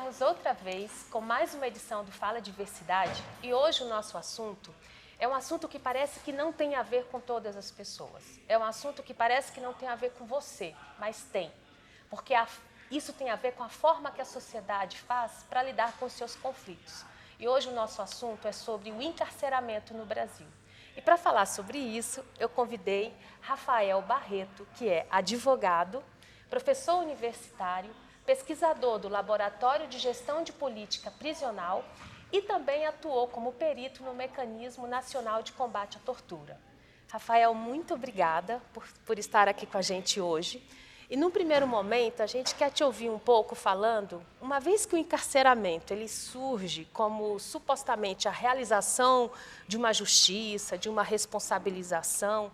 estamos outra vez com mais uma edição do Fala Diversidade e hoje o nosso assunto é um assunto que parece que não tem a ver com todas as pessoas. É um assunto que parece que não tem a ver com você, mas tem. Porque isso tem a ver com a forma que a sociedade faz para lidar com os seus conflitos. E hoje o nosso assunto é sobre o encarceramento no Brasil. E para falar sobre isso, eu convidei Rafael Barreto, que é advogado, professor universitário, pesquisador do Laboratório de Gestão de Política Prisional e também atuou como perito no Mecanismo Nacional de Combate à Tortura. Rafael, muito obrigada por estar aqui com a gente hoje. E num primeiro momento, a gente quer te ouvir um pouco falando, uma vez que o encarceramento ele surge como supostamente a realização de uma justiça, de uma responsabilização,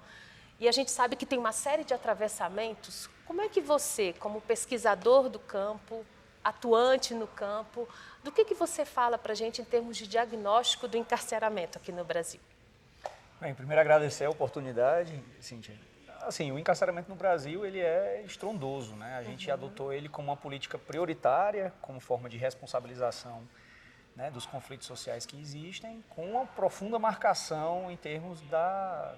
e a gente sabe que tem uma série de atravessamentos, como é que você, como pesquisador do campo, atuante no campo, do que você fala para a gente em termos de diagnóstico do encarceramento aqui no Brasil? Bem, primeiro agradecer a oportunidade, Cíntia. Assim, o encarceramento no Brasil ele é estrondoso, né? A gente adotou ele como uma política prioritária, como forma de responsabilização, né, dos conflitos sociais que existem, com uma profunda marcação em termos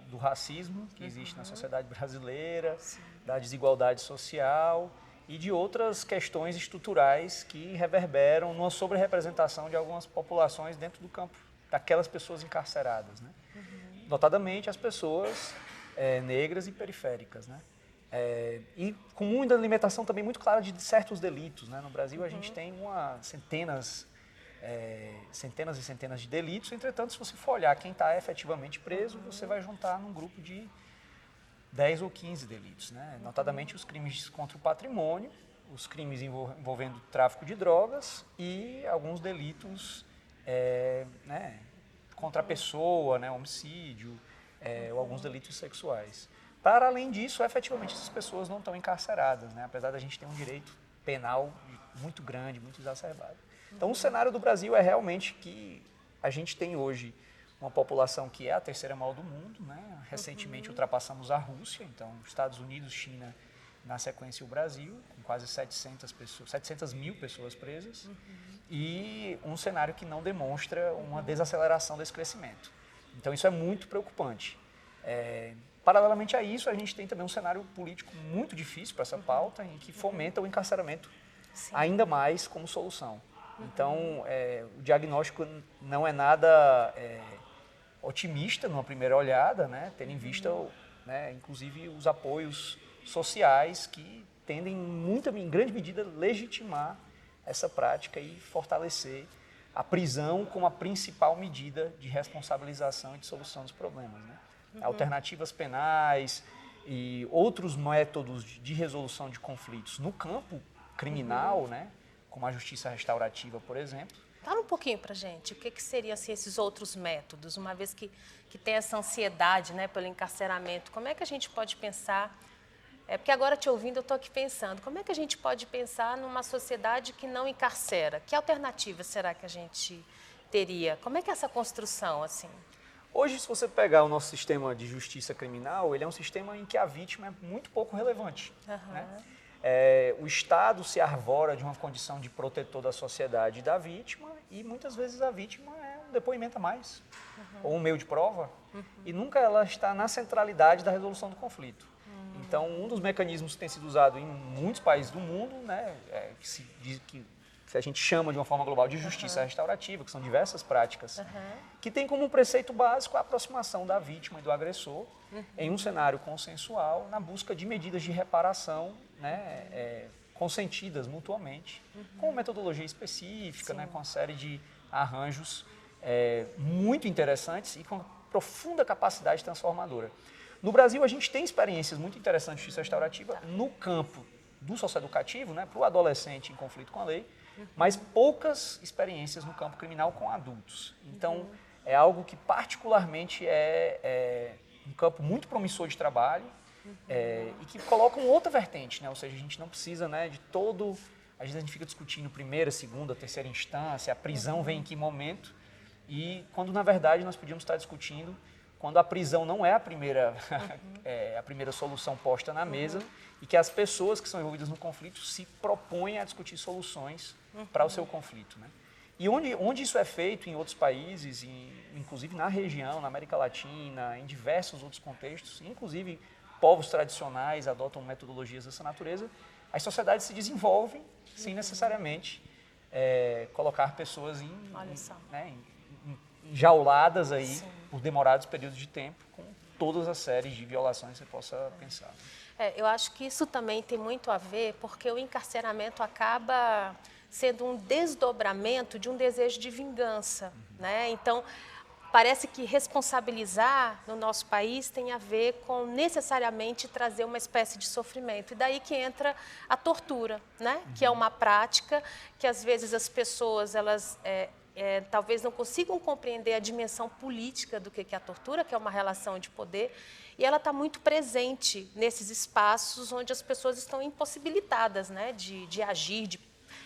do racismo que existe na sociedade brasileira, da desigualdade social e de outras questões estruturais que reverberam numa sobre-representação de algumas populações dentro do campo daquelas pessoas encarceradas, né? Notadamente as pessoas negras e periféricas, né? E com muita limitação também muito clara de certos delitos, né? No Brasil a gente tem centenas e centenas de delitos, entretanto, se você for olhar quem está efetivamente preso, você vai juntar num grupo de 10 ou 15 delitos, né? Notadamente os crimes contra o patrimônio, os crimes envolvendo tráfico de drogas e alguns delitos né, contra a pessoa, né, homicídio, ou alguns delitos sexuais. Para além disso, efetivamente essas pessoas não estão encarceradas, né? Apesar da gente ter um direito penal muito grande, muito exacerbado. Então, o cenário do Brasil é realmente que a gente tem hoje uma população que é a terceira maior do mundo, né? Recentemente ultrapassamos a Rússia, então Estados Unidos, China, na sequência o Brasil, com quase 700 mil pessoas presas, e um cenário que não demonstra uma desaceleração desse crescimento. Então, isso é muito preocupante. Paralelamente a isso, a gente tem também um cenário político muito difícil para essa pauta, em que fomenta o encarceramento ainda mais como solução. Então, o diagnóstico não é nada otimista numa primeira olhada, né? Tendo em vista, né, inclusive, os apoios sociais que tendem, em grande medida, legitimar essa prática e fortalecer a prisão como a principal medida de responsabilização e de solução dos problemas, né? Alternativas penais e outros métodos de resolução de conflitos no campo criminal, né? Como a justiça restaurativa, por exemplo. Fala um pouquinho para a gente, o que seriam assim, esses outros métodos, uma vez que tem essa ansiedade, né, pelo encarceramento, como é que a gente pode pensar, porque agora te ouvindo eu estou aqui pensando, como é que a gente pode pensar numa sociedade que não encarcera? Que alternativa será que a gente teria? Como é que é essa construção, assim? Hoje, se você pegar o nosso sistema de justiça criminal, ele é um sistema em que a vítima é muito pouco relevante, né? O Estado se arvora de uma condição de protetor da sociedade e da vítima e muitas vezes a vítima é um depoimento a mais ou um meio de prova e nunca ela está na centralidade da resolução do conflito. Então, um dos mecanismos que tem sido usado em muitos países do mundo, né, que a gente chama de uma forma global de justiça restaurativa, que são diversas práticas, que tem como preceito básico a aproximação da vítima e do agressor em um cenário consensual, na busca de medidas de reparação, né, consentidas mutuamente, com metodologia específica, né, com uma série de arranjos muito interessantes e com profunda capacidade transformadora. No Brasil, a gente tem experiências muito interessantes de justiça restaurativa no campo do socioeducativo, né, para o adolescente em conflito com a lei, mas poucas experiências no campo criminal com adultos. Então, é algo que particularmente é um campo muito promissor de trabalho e que coloca uma outra vertente, né? Ou seja, a gente não precisa, né, de todo... Às vezes a gente fica discutindo primeira, segunda, terceira instância, a prisão vem em que momento, e quando na verdade nós podíamos estar discutindo quando a prisão não é a primeira, a primeira solução posta na mesa e que as pessoas que são envolvidas no conflito se propõem a discutir soluções para o seu conflito, né? E onde isso é feito em outros países, inclusive na região, na América Latina, em diversos outros contextos, inclusive povos tradicionais adotam metodologias dessa natureza, as sociedades se desenvolvem sem necessariamente colocar pessoas enjauladas aí por demorados períodos de tempo, com todas as séries de violações que você possa pensar. Eu acho que isso também tem muito a ver, porque o encarceramento acaba sendo um desdobramento de um desejo de vingança, né? Então, parece que responsabilizar no nosso país tem a ver com necessariamente trazer uma espécie de sofrimento. E daí que entra a tortura, né? Que é uma prática que às vezes as pessoas elas talvez não consigam compreender a dimensão política do que é a tortura, que é uma relação de poder, e ela está muito presente nesses espaços onde as pessoas estão impossibilitadas, né? de agir,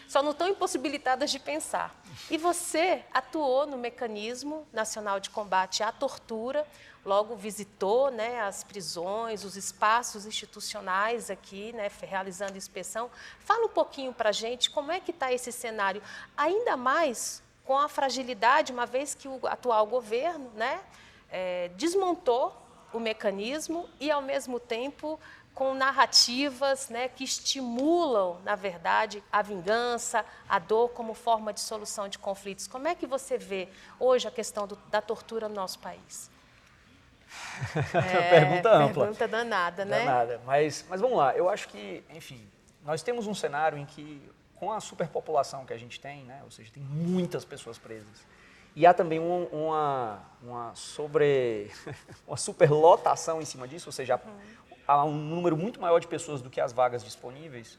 só não estão impossibilitadas de pensar. E você atuou no Mecanismo Nacional de Combate à Tortura, logo visitou, né, as prisões, os espaços institucionais aqui, né, realizando inspeção. Fala um pouquinho para a gente como é que está esse cenário, ainda mais com a fragilidade, uma vez que o atual governo, né, desmontou o mecanismo e, ao mesmo tempo, com narrativas, né, que estimulam, na verdade, a vingança, a dor como forma de solução de conflitos. Como é que você vê hoje a questão da tortura no nosso país? Pergunta ampla. Pergunta danada, né? Danada. Mas vamos lá, eu acho que, enfim, nós temos um cenário em que, com a superpopulação que a gente tem, né, ou seja, tem muitas pessoas presas, e há também uma superlotação em cima disso, ou seja, há um número muito maior de pessoas do que as vagas disponíveis,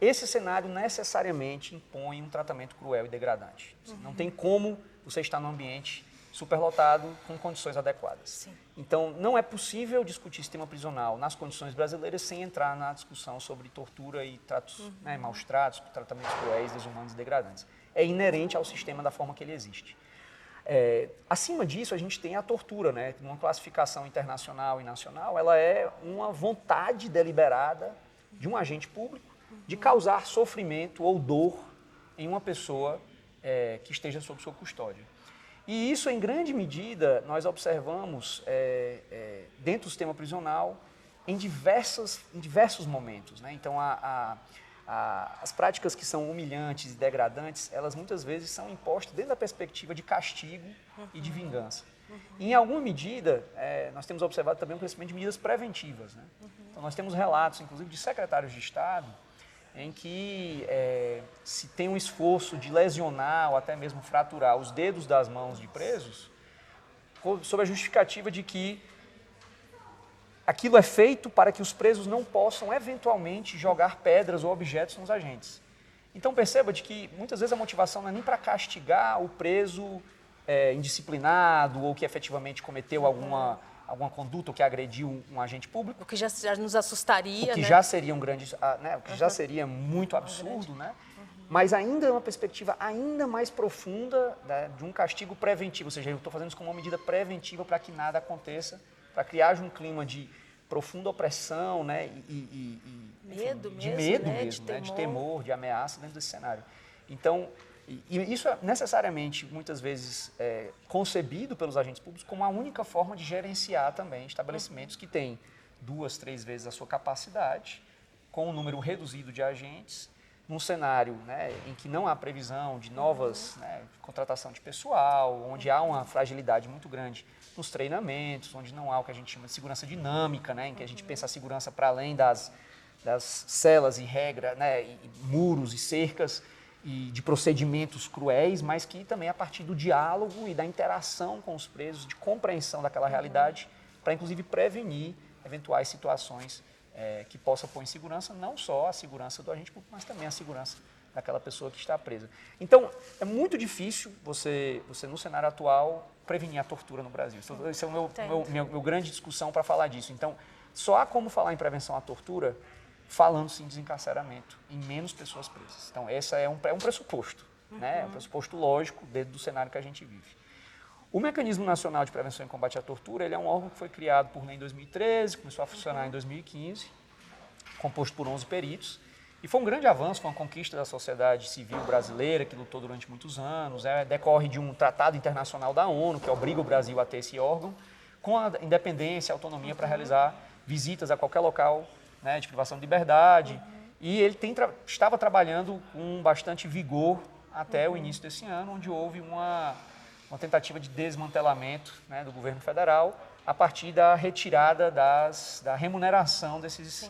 esse cenário necessariamente impõe um tratamento cruel e degradante. Não tem como você estar num ambiente superlotado com condições adequadas. Sim. Então, não é possível discutir sistema prisional nas condições brasileiras sem entrar na discussão sobre tortura e tratos, maus tratos, tratamentos cruéis, desumanos e degradantes. É inerente ao sistema da forma que ele existe. Acima disso, a gente tem a tortura, né? Uma classificação internacional e nacional, ela é uma vontade deliberada de um agente público de causar sofrimento ou dor em uma pessoa que esteja sob sua custódia. E isso, em grande medida, nós observamos dentro do sistema prisional em diversos momentos, né? Então, as práticas que são humilhantes e degradantes, elas muitas vezes são impostas desde a perspectiva de castigo e de vingança. E, em alguma medida, nós temos observado também o crescimento de medidas preventivas, né? Então, nós temos relatos, inclusive, de secretários de Estado, em que se tem um esforço de lesionar ou até mesmo fraturar os dedos das mãos de presos, sob a justificativa de que aquilo é feito para que os presos não possam, eventualmente, jogar pedras ou objetos nos agentes. Então, perceba de que, muitas vezes, a motivação não é nem para castigar o preso indisciplinado ou que efetivamente cometeu alguma conduta ou que agrediu um agente público. O que já nos assustaria, o que né? já seria um grande, o que já seria muito absurdo, né? Mas ainda é uma perspectiva ainda mais profunda, né, de um castigo preventivo, ou seja, eu estou fazendo isso como uma medida preventiva para que nada aconteça, para criar um clima de profunda opressão, né, Medo de mesmo, medo né, mesmo, de né, de temor, de ameaça dentro desse cenário. Então, isso é necessariamente, muitas vezes, concebido pelos agentes públicos como a única forma de gerenciar também estabelecimentos que têm 2, 3 vezes a sua capacidade, com um número reduzido de agentes, num cenário, né, em que não há previsão de novas, né, contratação de pessoal, onde há uma fragilidade muito grande nos treinamentos, onde não há o que a gente chama de segurança dinâmica, né, em que a gente pensa a segurança para além das celas e regras, né, e muros e cercas e de procedimentos cruéis, mas que também a partir do diálogo e da interação com os presos, de compreensão daquela realidade, para inclusive prevenir eventuais situações que possa pôr em segurança não só a segurança do agente público, mas também a segurança daquela pessoa que está presa. Então, é muito difícil você no cenário atual, prevenir a tortura no Brasil. Esse é o meu grande discussão para falar disso. Então, só há como falar em prevenção à tortura falando-se em desencarceramento, em menos pessoas presas. Então, esse é um pressuposto, né? É um pressuposto lógico dentro do cenário que a gente vive. O Mecanismo Nacional de Prevenção e Combate à Tortura, ele é um órgão que foi criado por lei em 2013, começou a funcionar em 2015, composto por 11 peritos, e foi um grande avanço, foi uma conquista da sociedade civil brasileira, que lutou durante muitos anos, decorre de um tratado internacional da ONU, que obriga o Brasil a ter esse órgão, com a independência e autonomia para realizar visitas a qualquer local, né, de privação de liberdade, e ele estava trabalhando com bastante vigor até o início desse ano, onde houve uma tentativa de desmantelamento, né, do governo federal, a partir da retirada da remuneração desses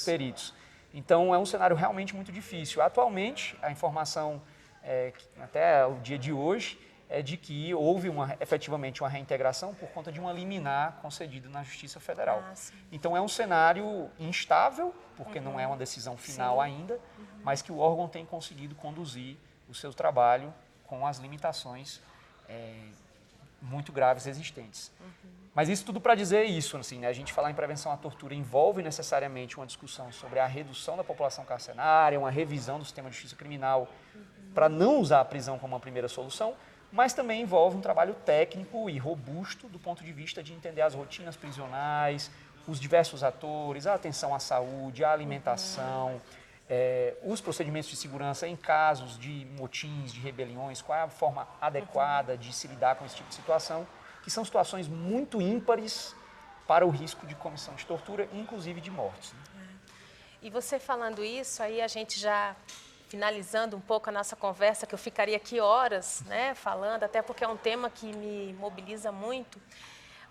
peritos. Então, é um cenário realmente muito difícil. Atualmente, a informação, até o dia de hoje, é de que houve efetivamente uma reintegração por conta de uma liminar concedida na Justiça Federal. Então, é um cenário instável, porque não é uma decisão final ainda, mas que o órgão tem conseguido conduzir o seu trabalho com as limitações muito graves existentes. Mas isso tudo para dizer isso, assim, né? A gente falar em prevenção à tortura envolve necessariamente uma discussão sobre a redução da população carcerária, uma revisão do sistema de justiça criminal para não usar a prisão como uma primeira solução, mas também envolve um trabalho técnico e robusto do ponto de vista de entender as rotinas prisionais, os diversos atores, a atenção à saúde, a alimentação, os procedimentos de segurança em casos de motins, de rebeliões, qual é a forma adequada de se lidar com esse tipo de situação, que são situações muito ímpares para o risco de comissão de tortura, inclusive de mortes. Né? E você falando isso, aí a gente já finalizando um pouco a nossa conversa, que eu ficaria aqui horas, né, falando, até porque é um tema que me mobiliza muito,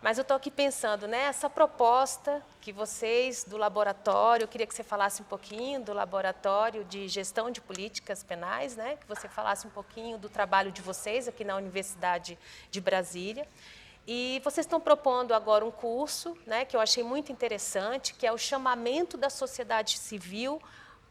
mas eu estou aqui pensando, né, essa proposta que vocês do laboratório, eu queria que você falasse um pouquinho do laboratório de gestão de políticas penais, né, que você falasse um pouquinho do trabalho de vocês aqui na Universidade de Brasília. E vocês estão propondo agora um curso, né, que eu achei muito interessante, que é o chamamento da sociedade civil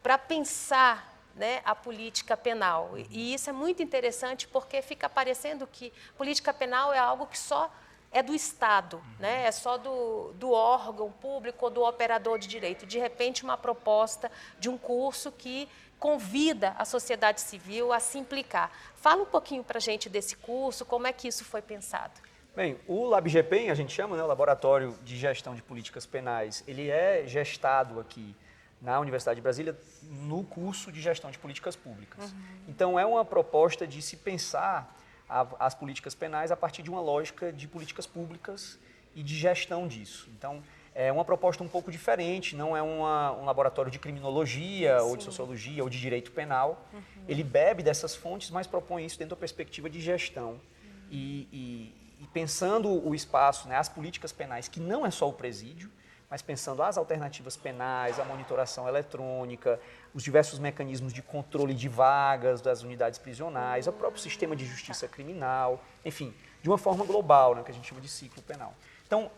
para pensar, né, a política penal. E isso é muito interessante porque fica parecendo que política penal é algo que só é do Estado, né, é só do órgão público ou do operador de direito. De repente, uma proposta de um curso que convida a sociedade civil a se implicar. Fala um pouquinho para a gente desse curso, como é que isso foi pensado. Bem, o LabGPEN, a gente chama, né, o Laboratório de Gestão de Políticas Penais, ele é gestado aqui na Universidade de Brasília no curso de Gestão de Políticas Públicas. Então, é uma proposta de se pensar as políticas penais a partir de uma lógica de políticas públicas e de gestão disso. Então, é uma proposta um pouco diferente, não é um laboratório de criminologia ou de sociologia ou de direito penal. Ele bebe dessas fontes, mas propõe isso dentro da perspectiva de gestão. E pensando o espaço, né, as políticas penais, que não é só o presídio, mas pensando as alternativas penais, a monitoração eletrônica, os diversos mecanismos de controle de vagas das unidades prisionais, o próprio sistema de justiça criminal, enfim, de uma forma global, né, que a gente chama de ciclo penal. Então,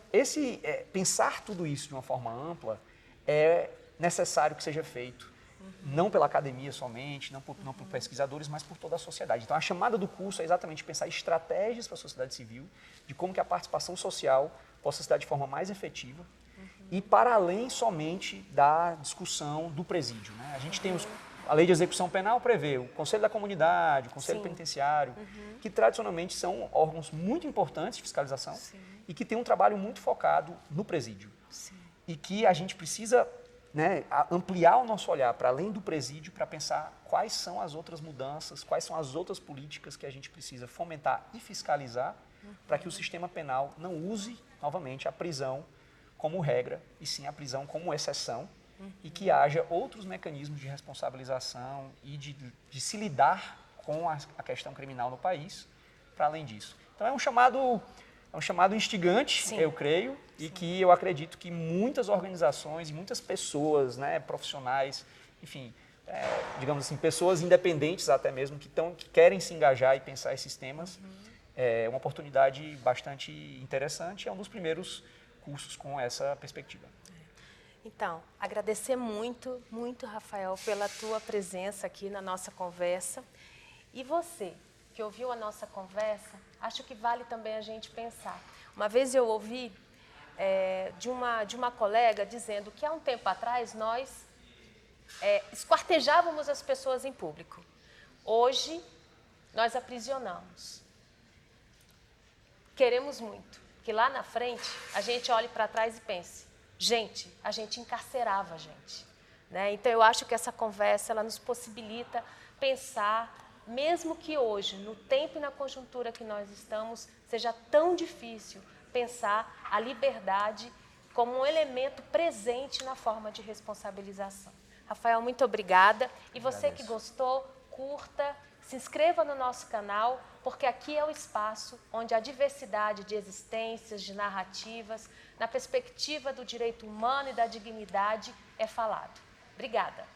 pensar tudo isso de uma forma ampla é necessário que seja feito, não pela academia somente, não por pesquisadores, mas por toda a sociedade. Então, a chamada do curso é exatamente pensar estratégias para a sociedade civil, de como que a participação social possa se dar de forma mais efetiva, e para além somente da discussão do presídio. Né? A gente tem a Lei de Execução Penal prevê o Conselho da Comunidade, o Conselho Penitenciário, que tradicionalmente são órgãos muito importantes de fiscalização e que têm um trabalho muito focado no presídio. E que a gente precisa, né, ampliar o nosso olhar para além do presídio para pensar quais são as outras mudanças, quais são as outras políticas que a gente precisa fomentar e fiscalizar para que o sistema penal não use novamente a prisão como regra, e sim a prisão como exceção, e que haja outros mecanismos de responsabilização e de se lidar com a questão criminal no país, para além disso. Então é um chamado instigante, eu creio, e que eu acredito que muitas organizações e muitas pessoas, né, profissionais, enfim, digamos assim, pessoas independentes até mesmo, que querem se engajar e pensar esses temas, é uma oportunidade bastante interessante, é um dos primeiros cursos com essa perspectiva. Então, agradecer muito, muito, Rafael, pela tua presença aqui na nossa conversa. E você, que ouviu a nossa conversa, acho que vale também a gente pensar. Uma vez eu ouvi de uma colega dizendo que há um tempo atrás nós esquartejávamos as pessoas em público. Hoje, nós aprisionamos. queremos muito que lá na frente a gente olhe para trás e pense, gente, a gente encarcerava a gente. Né? Então, eu acho que essa conversa ela nos possibilita pensar, mesmo que hoje, no tempo e na conjuntura que nós estamos, seja tão difícil pensar a liberdade como um elemento presente na forma de responsabilização. Rafael, muito obrigada. E você que gostou, curta, se inscreva no nosso canal, porque aqui é o espaço onde a diversidade de existências, de narrativas, na perspectiva do direito humano e da dignidade, é falado. Obrigada.